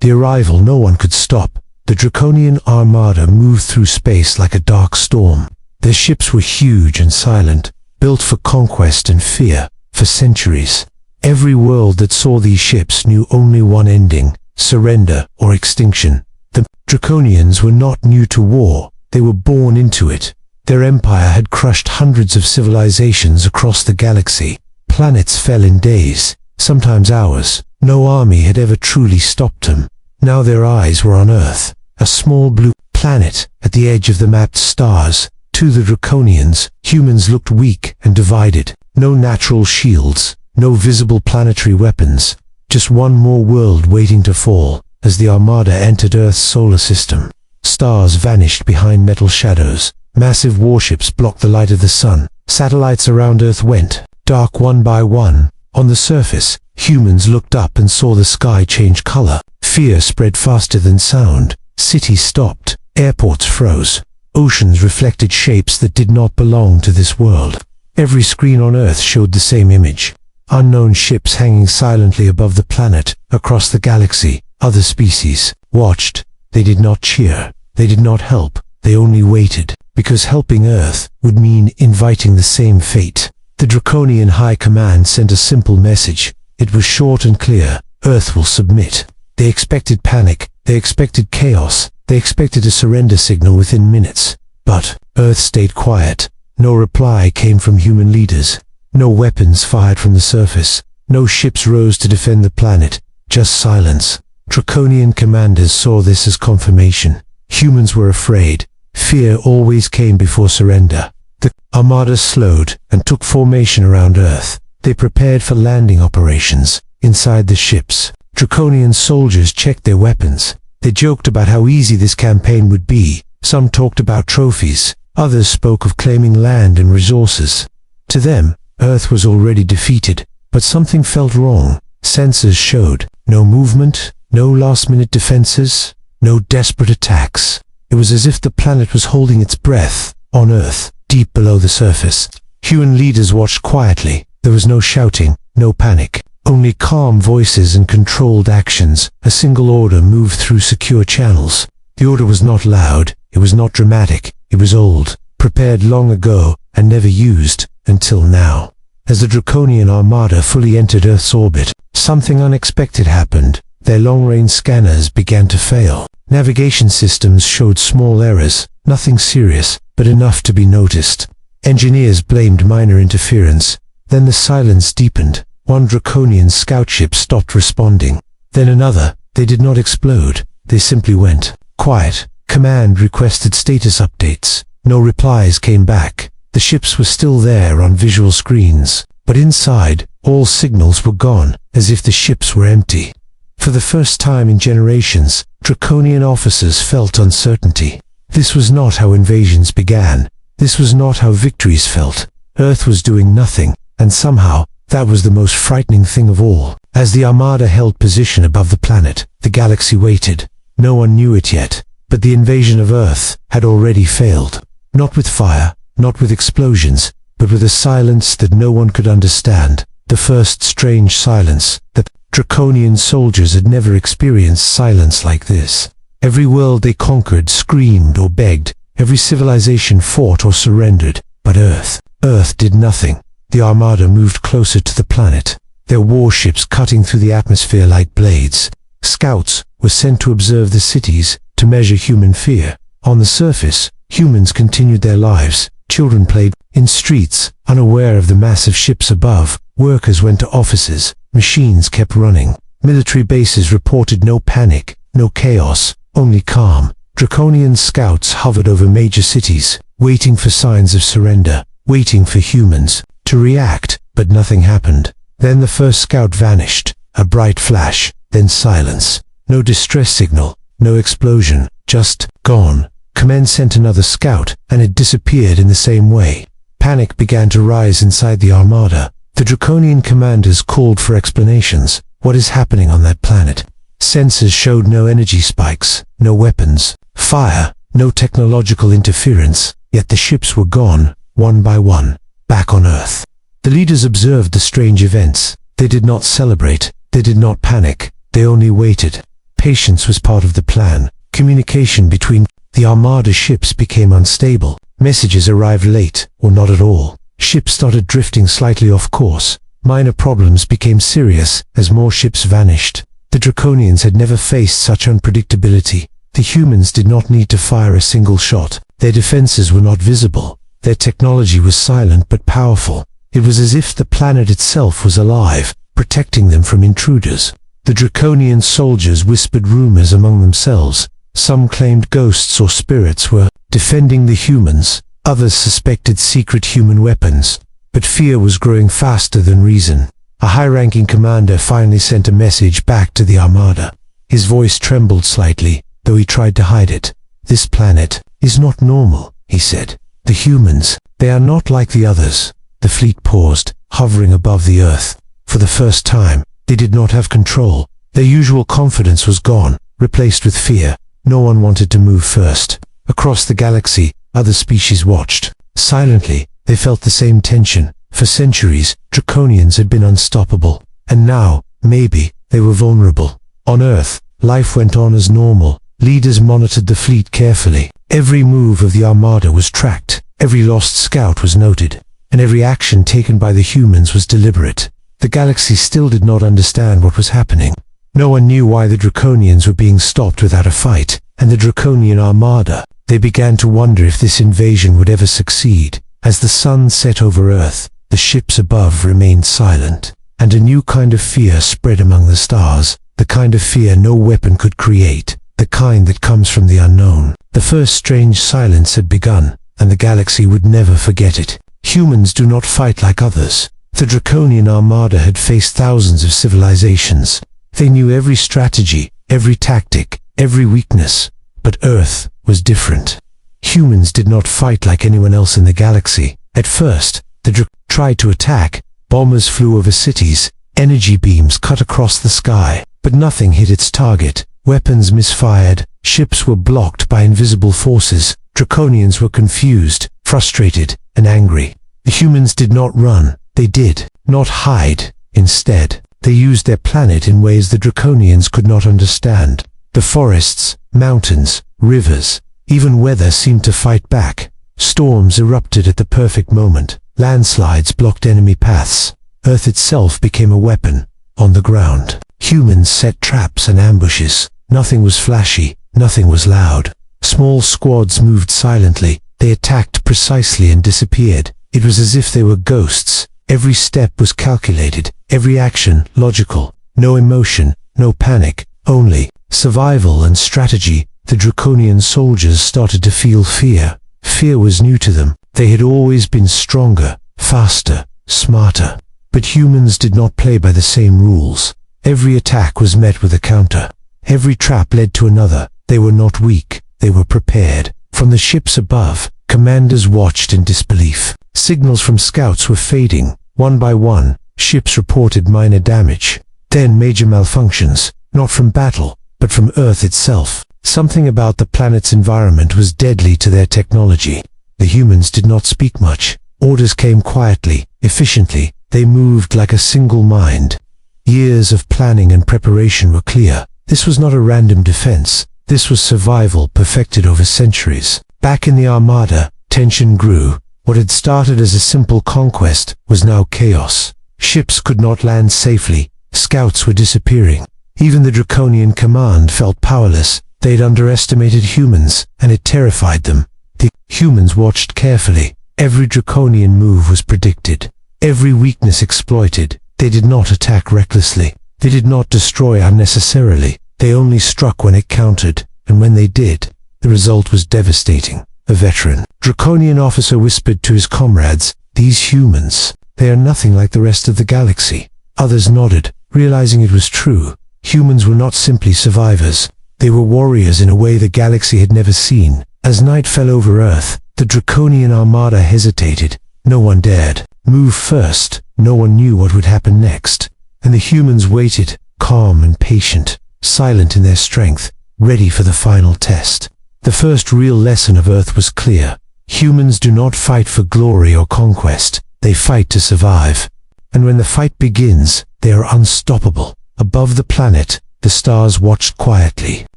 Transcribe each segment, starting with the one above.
The arrival no one could stop. The Draconian Armada moved through space like a dark storm. Their ships were huge and silent, built for conquest and fear, for centuries. Every world that saw these ships knew only one ending: surrender or extinction. The Draconians were not new to war, they were born into it. Their empire had crushed hundreds of civilizations across the galaxy. Planets fell in days, sometimes hours. No army had ever truly stopped them. Now their eyes were on Earth, a small blue planet at the edge of the mapped stars. To the Draconians, humans looked weak and divided. No natural shields, no visible planetary weapons. Just one more world waiting to fall. As the Armada entered Earth's solar system, stars vanished behind metal shadows. Massive warships blocked the light of the sun. Satellites around Earth went dark one by one. On the surface, humans looked up and saw the sky change color. Fear spread faster than sound. Cities stopped. Airports froze. Oceans reflected shapes that did not belong to this world. Every screen on Earth showed the same image. Unknown ships hanging silently above the planet, across the galaxy. Other species watched. They did not cheer. They did not help. They only waited. Because helping Earth would mean inviting the same fate. The Draconian High Command sent a simple message. It was short and clear. Earth will submit. They expected panic. They expected chaos. They expected a surrender signal within minutes. But Earth stayed quiet. No reply came from human leaders. No weapons fired from the surface. No ships rose to defend the planet. Just silence. Draconian commanders saw this as confirmation. Humans were afraid. Fear always came before surrender. The Armada slowed and took formation around Earth. They prepared for landing operations. Inside the ships, Draconian soldiers checked their weapons. They joked about how easy this campaign would be. Some talked about trophies. Others spoke of claiming land and resources. To them, Earth was already defeated. But something felt wrong. Sensors showed no movement, no last-minute defenses, no desperate attacks. It was as if the planet was holding its breath. On Earth, deep below the surface, human leaders watched quietly. There was no shouting, no panic, only calm voices and controlled actions. A single order moved through secure channels. The order was not loud, it was not dramatic, it was old, prepared long ago and never used until now. As the Draconian Armada fully entered Earth's orbit, something unexpected happened. Their long-range scanners began to fail. Navigation systems showed small errors, nothing serious, but enough to be noticed. Engineers blamed minor interference. Then the silence deepened. One Draconian scout ship stopped responding. Then another. They did not explode. They simply went quiet. Command requested status updates. No replies came back. The ships were still there on visual screens, but inside, all signals were gone, as if the ships were empty. For the first time in generations, Draconian officers felt uncertainty. This was not how invasions began. This was not how victories felt. Earth was doing nothing, and somehow, that was the most frightening thing of all. As the Armada held position above the planet, the galaxy waited. No one knew it yet, but the invasion of Earth had already failed. Not with fire, not with explosions, but with a silence that no one could understand. The first strange silence. The Draconian soldiers had never experienced silence like this. Every world they conquered screamed or begged. Every civilization fought or surrendered. But Earth did nothing. The Armada moved closer to the planet, their warships cutting through the atmosphere like blades. Scouts were sent to observe the cities, to measure human fear. On the surface, humans continued their lives. Children played in streets, unaware of the massive ships above. Workers went to offices. Machines kept running. Military bases reported no panic, no chaos, only calm. Draconian scouts hovered over major cities, waiting for signs of surrender, waiting for humans to react, but nothing happened. Then the first scout vanished, a bright flash, then silence. No distress signal, no explosion, just gone. Command sent another scout, and it disappeared in the same way. Panic began to rise inside the Armada. The Draconian commanders called for explanations. What is happening on that planet? Sensors showed no energy spikes, no weapons, fire, no technological interference, yet the ships were gone, one by one, back on Earth. The leaders observed the strange events. They did not celebrate, they did not panic, they only waited. Patience was part of the plan. Communication between the Armada ships became unstable. Messages arrived late, or not at all. Ships started drifting slightly off course. Minor problems became serious as more ships vanished. The Draconians had never faced such unpredictability. The humans did not need to fire a single shot. Their defenses were not visible. Their technology was silent but powerful. It was as if the planet itself was alive, protecting them from intruders. The Draconian soldiers whispered rumors among themselves. Some claimed ghosts or spirits were defending the humans. Others suspected secret human weapons. But fear was growing faster than reason. A high-ranking commander finally sent a message back to the Armada. His voice trembled slightly, though he tried to hide it. "This planet is not normal," he said. "The humans, they are not like the others." The fleet paused, hovering above the Earth. For the first time, they did not have control. Their usual confidence was gone, replaced with fear. No one wanted to move first. Across the galaxy, other species watched. Silently, they felt the same tension. For centuries, Draconians had been unstoppable. And now, maybe, they were vulnerable. On Earth, life went on as normal. Leaders monitored the fleet carefully. Every move of the Armada was tracked. Every lost scout was noted. And every action taken by the humans was deliberate. The galaxy still did not understand what was happening. No one knew why the Draconians were being stopped without a fight. And the Draconian Armada, they began to wonder if this invasion would ever succeed. As the sun set over Earth, the ships above remained silent, and a new kind of fear spread among the stars, the kind of fear no weapon could create, the kind that comes from the unknown. The first strange silence had begun, and the galaxy would never forget it. Humans do not fight like others. The Draconian Armada had faced thousands of civilizations. They knew every strategy, every tactic, every weakness, but Earth was different. Humans did not fight like anyone else in the galaxy. At first, the tried to attack. Bombers flew over cities. Energy beams cut across the sky, but nothing hit its target. Weapons misfired. Ships were blocked by invisible forces. Draconians were confused, frustrated, and angry. The humans did not run. They did not hide. Instead, they used their planet in ways the Draconians could not understand. The forests, mountains, rivers, even weather seemed to fight back. Storms erupted at the perfect moment. Landslides blocked enemy paths. Earth itself became a weapon. On the ground, humans set traps and ambushes. Nothing was flashy. Nothing was loud. Small squads moved silently. They attacked precisely and disappeared. It was as if they were ghosts. Every step was calculated. Every action logical. No emotion, no panic. Only survival and strategy. The Draconian soldiers started to feel fear. Fear was new to them. They had always been stronger, faster, smarter. But humans did not play by the same rules. Every attack was met with a counter. Every trap led to another. They were not weak. They were prepared. From the ships above, commanders watched in disbelief. Signals from scouts were fading. One by one, ships reported minor damage. Then major malfunctions, not from battle, but from Earth itself. Something about the planet's environment was deadly to their technology. The humans did not speak much. Orders came quietly, efficiently. They moved like a single mind. Years of planning and preparation were clear. This was not a random defense. This was survival perfected over centuries. Back in the Armada, tension grew. What had started as a simple conquest was now chaos. Ships could not land safely. Scouts were disappearing. Even the Draconian command felt powerless. They had underestimated humans, and it terrified them. The humans watched carefully. Every Draconian move was predicted. Every weakness exploited. They did not attack recklessly. They did not destroy unnecessarily. They only struck when it counted, and when they did, the result was devastating. A veteran Draconian officer whispered to his comrades, "These humans, they are nothing like the rest of the galaxy." Others nodded, realizing it was true. Humans were not simply survivors. They were warriors in a way the galaxy had never seen. As night fell over Earth, the Draconian Armada hesitated. No one dared move first. No one knew what would happen next. And the humans waited, calm and patient, silent in their strength, ready for the final test. The first real lesson of Earth was clear. Humans do not fight for glory or conquest. They fight to survive. And when the fight begins, they are unstoppable. Above the planet, the stars watched quietly.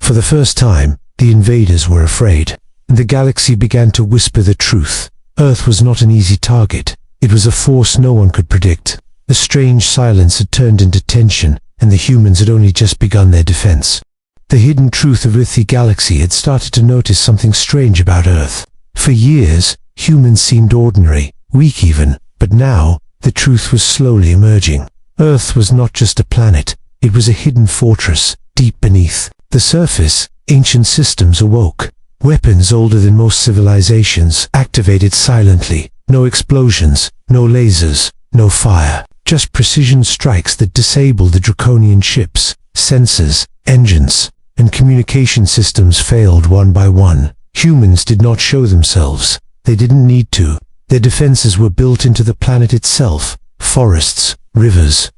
For the first time, the invaders were afraid, and the galaxy began to whisper the truth. Earth was not an easy target. It was a force no one could predict. The strange silence had turned into tension, and the humans had only just begun their defense. The hidden truth of the galaxy had started to notice something strange about Earth. For years, humans seemed ordinary, weak even, but now, the truth was slowly emerging. Earth was not just a planet, it was a hidden fortress, deep beneath the surface. Ancient systems awoke. Weapons older than most civilizations activated silently. No explosions, no lasers, no fire. Just precision strikes that disabled the Draconian ships. Sensors, engines, and communication systems failed one by one. Humans did not show themselves. They didn't need to. Their defenses were built into the planet itself. Forests, rivers,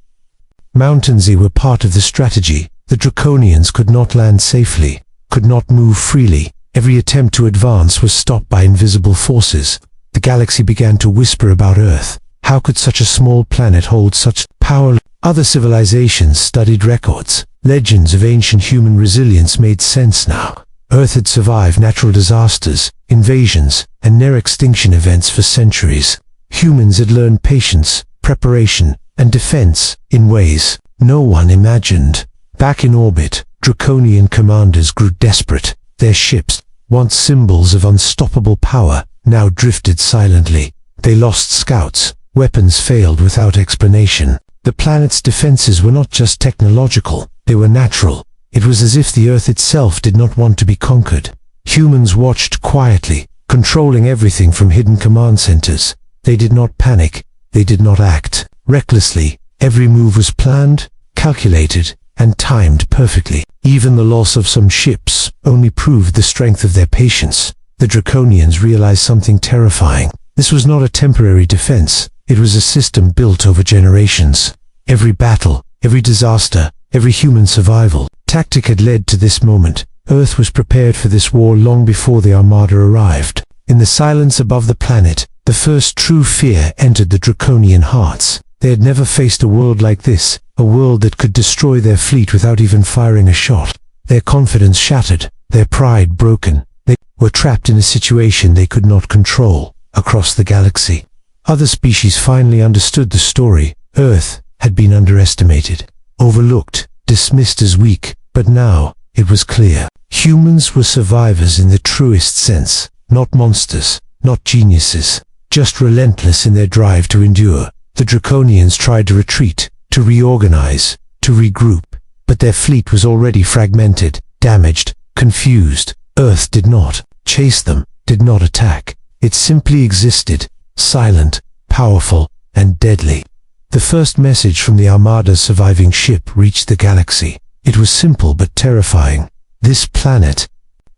mountains, they were part of the strategy. The Draconians could not land safely, could not move freely. Every attempt to advance was stopped by invisible forces. The galaxy began to whisper about Earth. How could such a small planet hold such power? Other civilizations studied records. Legends of ancient human resilience made sense now. Earth had survived natural disasters, invasions, and near-extinction events for centuries. Humans had learned patience, preparation, and defense in ways no one imagined. Back in orbit, Draconian commanders grew desperate. Their ships, once symbols of unstoppable power, now drifted silently. They lost scouts. Weapons failed without explanation. The planet's defenses were not just technological, they were natural. It was as if the Earth itself did not want to be conquered. Humans watched quietly, controlling everything from hidden command centers. They did not panic. They did not act recklessly. Every move was planned, calculated, and timed perfectly. Even the loss of some ships only proved the strength of their patience. The Draconians realized something terrifying. This was not a temporary defense. It was a system built over generations. Every battle, every disaster, every human survival tactic had led to this moment. Earth was prepared for this war long before the Armada arrived. In the silence above the planet, the first true fear entered the Draconian hearts. They had never faced a world like this, a world that could destroy their fleet without even firing a shot. Their confidence shattered, their pride broken. They were trapped in a situation they could not control. Across the galaxy, other species finally understood the story. Earth had been underestimated, overlooked, dismissed as weak, but now it was clear. Humans were survivors in the truest sense, not monsters, not geniuses, just relentless in their drive to endure. The Draconians tried to retreat, to reorganize, to regroup, but their fleet was already fragmented, damaged, confused. Earth did not chase them, did not attack. It simply existed, silent, powerful, and deadly. The first message from the Armada's surviving ship reached the galaxy. It was simple but terrifying. This planet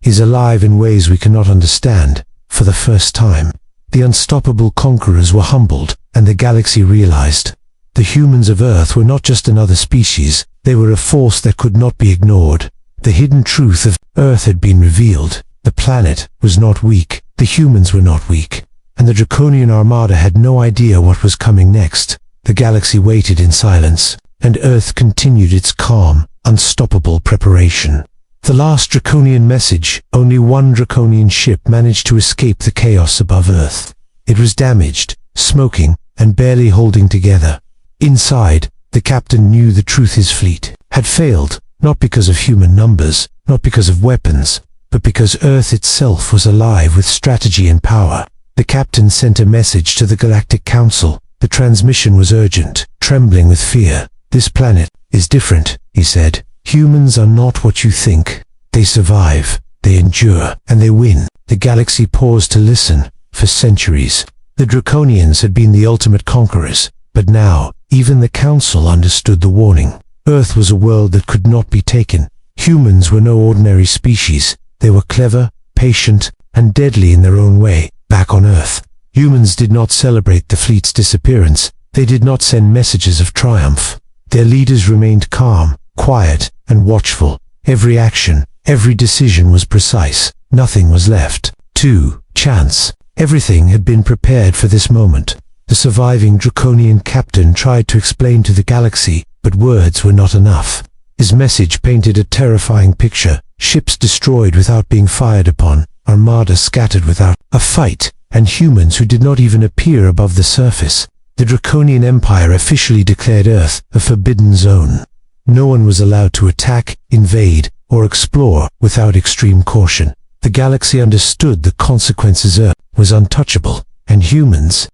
is alive in ways we cannot understand. For the first time, the unstoppable conquerors were humbled, and the galaxy realized. The humans of Earth were not just another species, they were a force that could not be ignored. The hidden truth of Earth had been revealed. The planet was not weak, the humans were not weak, and the Draconian Armada had no idea what was coming next. The galaxy waited in silence, and Earth continued its calm, unstoppable preparation. The last Draconian message, only one Draconian ship managed to escape the chaos above Earth. It was damaged, smoking, and barely holding together. Inside, the captain knew the truth: his fleet had failed, not because of human numbers, not because of weapons, but because Earth itself was alive with strategy and power. The captain sent a message to the Galactic Council. The transmission was urgent, trembling with fear. "This planet is different," he said. "Humans are not what you think. They survive, they endure, and they win." The galaxy paused to listen. For centuries, the Draconians had been the ultimate conquerors, but now, even the Council understood the warning. Earth was a world that could not be taken. Humans were no ordinary species. They were clever, patient, and deadly in their own way. Back on Earth, humans did not celebrate the fleet's disappearance. They did not send messages of triumph. Their leaders remained calm, quiet, and watchful. Every action, every decision was precise. Nothing was left to chance. Everything had been prepared for this moment. The surviving Draconian captain tried to explain to the galaxy, but words were not enough. His message painted a terrifying picture: ships destroyed without being fired upon, armada scattered without a fight, and humans who did not even appear above the surface. The Draconian Empire officially declared Earth a forbidden zone. No one was allowed to attack, invade, or explore without extreme caution. The galaxy understood the consequences. Earth was untouchable, and humans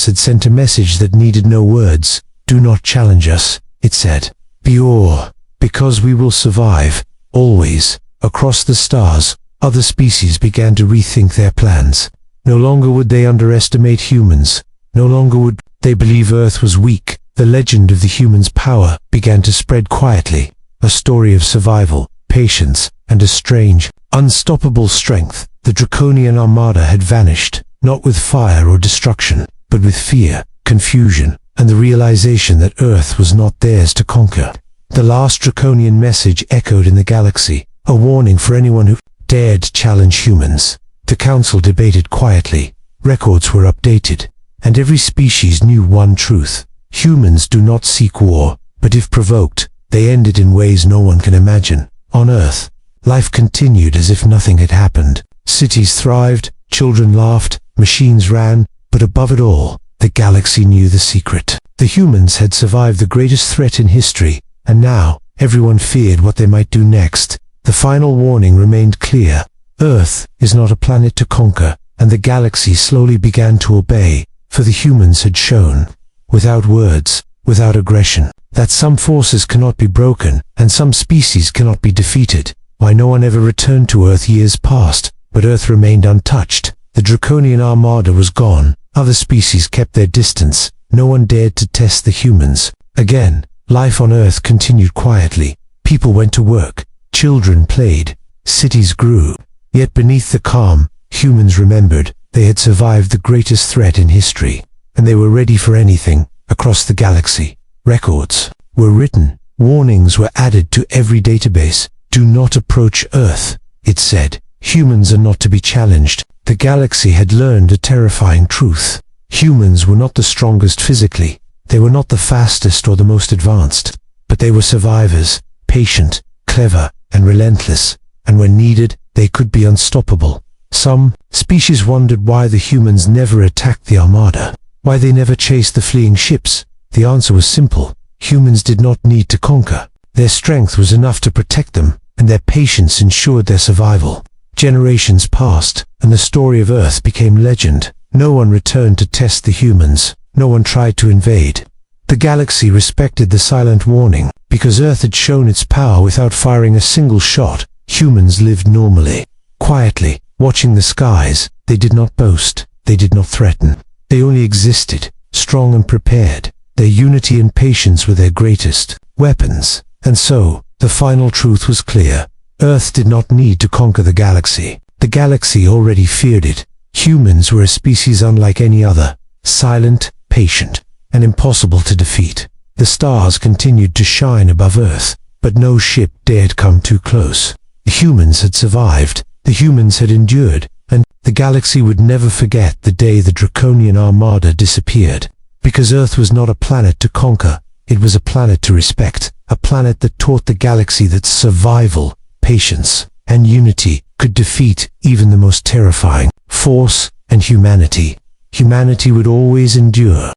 had sent a message that needed no words. "Do not challenge us," it said. "Be awe, because we will survive, always." Across the stars, other species began to rethink their plans. No longer would they underestimate humans. No longer would they believe Earth was weak. The legend of the humans' power began to spread quietly, a story of survival, patience, and a strange, unstoppable strength. The Draconian Armada had vanished, not with fire or destruction, but with fear, confusion, and the realization that Earth was not theirs to conquer. The last draconian message echoed in the galaxy, a warning for anyone who dared challenge humans. The council debated quietly, records were updated, and every species knew one truth: humans do not seek war, but if provoked, they end it in ways no one can imagine. On Earth, life continued as if nothing had happened. Cities thrived, children laughed, machines ran, but above it all, the galaxy knew the secret. The humans had survived the greatest threat in history, and now, everyone feared what they might do next. The final warning remained clear: Earth is not a planet to conquer, and the galaxy slowly began to obey, for the humans had shown, without words, without aggression, that some forces cannot be broken, and some species cannot be defeated. Why no one ever returned to Earth years passed, but Earth remained untouched. The Draconian Armada was gone, other species kept their distance, no one dared to test the humans. Again, life on Earth continued quietly. People went to work, children played, cities grew. Yet beneath the calm, humans remembered they had survived the greatest threat in history, and they were ready for anything. Across the galaxy, records were written, warnings were added to every database. "Do not approach Earth," it said. "Humans are not to be challenged." The galaxy had learned a terrifying truth. Humans were not the strongest physically, they were not the fastest or the most advanced, but they were survivors, patient, clever, and relentless, and when needed, they could be unstoppable. Some species wondered why the humans never attacked the Armada, why they never chased the fleeing ships. The answer was simple: humans did not need to conquer. Their strength was enough to protect them, and their patience ensured their survival. Generations passed, and the story of Earth became legend. No one returned to test the humans. No one tried to invade. The galaxy respected the silent warning. Because Earth had shown its power without firing a single shot, humans lived normally, quietly, watching the skies. They did not boast. They did not threaten. They only existed, strong and prepared. Their unity and patience were their greatest weapons. And so, the final truth was clear. Earth did not need to conquer the galaxy. The galaxy already feared it. Humans were a species unlike any other, silent, patient, and impossible to defeat. The stars continued to shine above Earth, but no ship dared come too close. The humans had survived, the humans had endured, and the galaxy would never forget the day the Draconian Armada disappeared. Because Earth was not a planet to conquer, it was a planet to respect, a planet that taught the galaxy that survival, patience, and unity could defeat even the most terrifying force, and humanity would always endure.